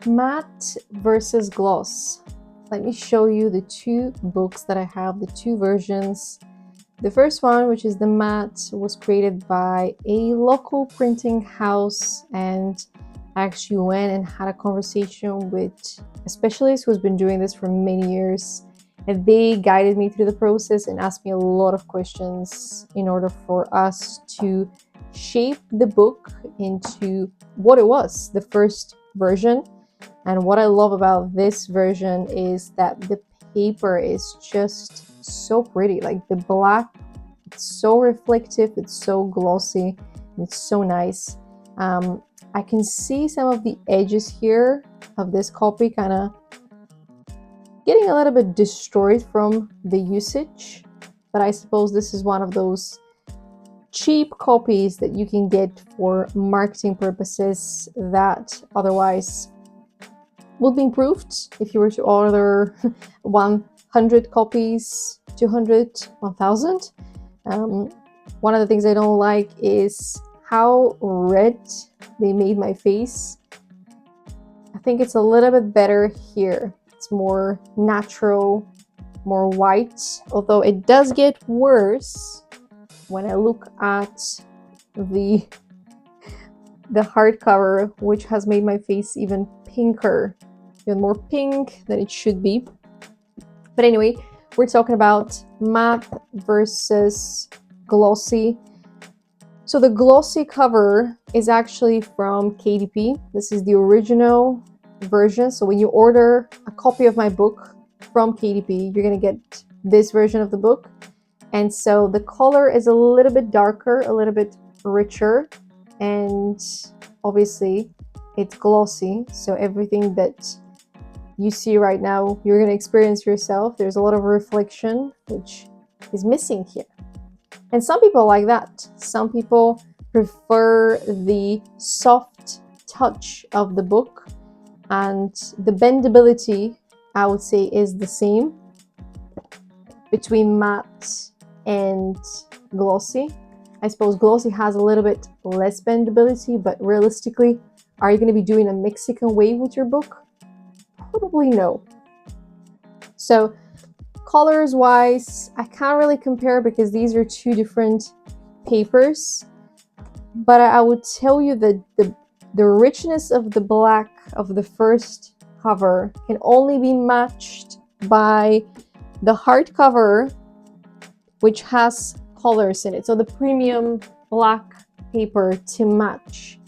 Matte versus gloss. Let me show you the two books that I have, the two versions. The first one, which is the matte, was created by a local printing house, and I actually went and had a conversation with a specialist who's been doing this for many years, and they guided me through the process and asked me a lot of questions in order for us to shape the book into what it was, the first version. And what I love about this version is that the paper is just so pretty. Like the black, it's so reflective, it's so glossy, it's so nice. I can see some of the edges here of this copy kind of getting a little bit destroyed from the usage, but I suppose this is one of those cheap copies that you can get for marketing purposes that otherwise would be improved if you were to order 100 copies, 200, 1000. One of the things I don't like is how red they made my face. I think it's a little bit better here. It's more natural, more white, although it does get worse when I look at the hardcover, which has made my face even pinker, even more pink than it should be. But anyway, we're talking about matte versus glossy. So the glossy cover is actually from KDP. This is the original version. So when you order a copy of my book from KDP, you're going to get this version of the book. And so the color is a little bit darker, a little bit richer, and obviously it's glossy. So everything that you see right now, you're going to experience yourself. There's a lot of reflection, which is missing here. And some people like that. Some people prefer the soft touch of the book, and the bendability, I would say, is the same between matte and glossy. I suppose glossy has a little bit less bendability, but realistically, are you going to be doing a Mexican wave with your book? Probably no. So colors wise, I can't really compare because these are two different papers, but I would tell you that the richness of the black of the first cover can only be matched by the hardcover, which has colors in it. So the premium black paper to match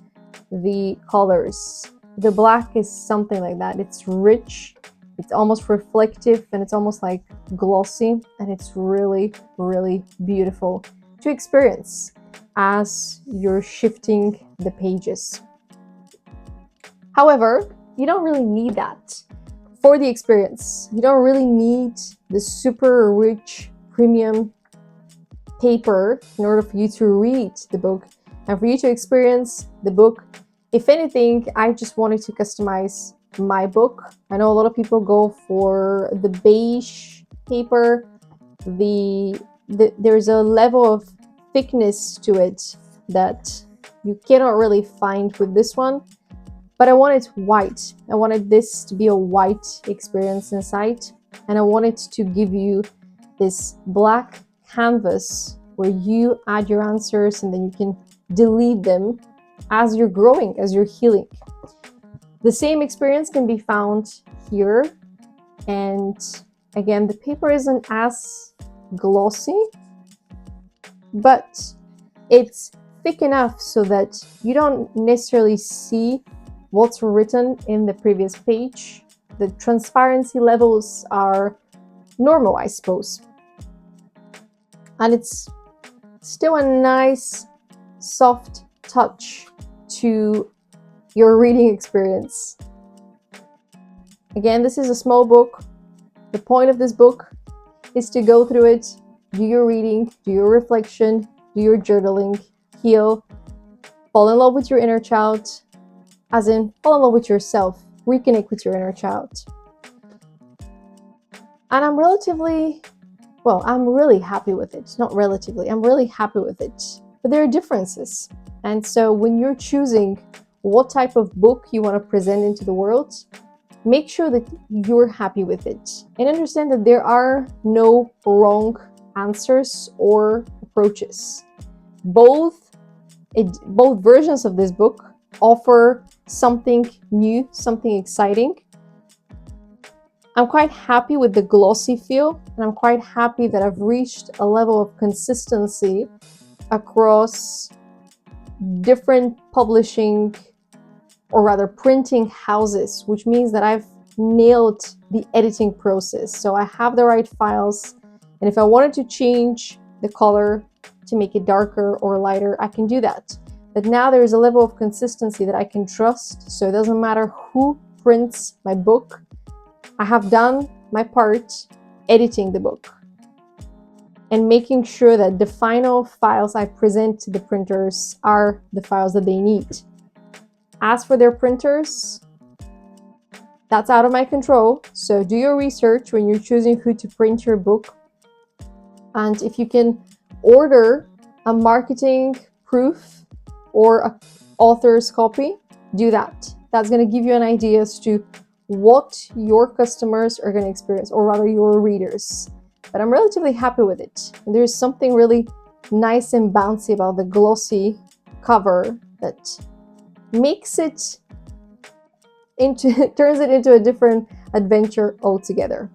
the colors. The black is something like that. It's rich, it's almost reflective, and it's almost like glossy, and it's really, really beautiful to experience as you're shifting the pages. However, you don't really need that for the experience. You don't really need the super rich premium paper in order for you to read the book and for you to experience the book. If anything, I just wanted to customize my book. I know a lot of people go for the beige paper. There's a level of thickness to it that you cannot really find with this one, but I wanted white. I wanted this to be a white experience inside, and I wanted to give you this black canvas where you add your answers and then you can delete them as you're growing, as you're healing. The same experience can be found here, and again, the paper isn't as glossy, but it's thick enough so that you don't necessarily see what's written in the previous page. The transparency levels are normal, I suppose. And it's still a nice, soft touch to your reading experience. Again, this is a small book. The point of this book is to go through it, do your reading, do your reflection, do your journaling, heal, fall in love with your inner child, as in fall in love with yourself, reconnect with your inner child. And I'm really happy with it. Not relatively, I'm really happy with it. But there are differences. And so when you're choosing what type of book you want to present into the world, make sure that you're happy with it. And understand that there are no wrong answers or approaches. Both versions of this book offer something new, something exciting. I'm quite happy with the glossy feel, and I'm quite happy that I've reached a level of consistency across different publishing, or rather printing houses, which means that I've nailed the editing process. So I have the right files, and if I wanted to change the color to make it darker or lighter, I can do that. But now there is a level of consistency that I can trust, so it doesn't matter who prints my book. I have done my part editing the book and making sure that the final files I present to the printers are the files that they need. As for their printers, that's out of my control. So do your research when you're choosing who to print your book. And if you can order a marketing proof or an author's copy, do that. That's going to give you an idea as to what your customers are going to experience, or rather your readers. But I'm relatively happy with it. And there's something really nice and bouncy about the glossy cover that makes it into turns it into a different adventure altogether.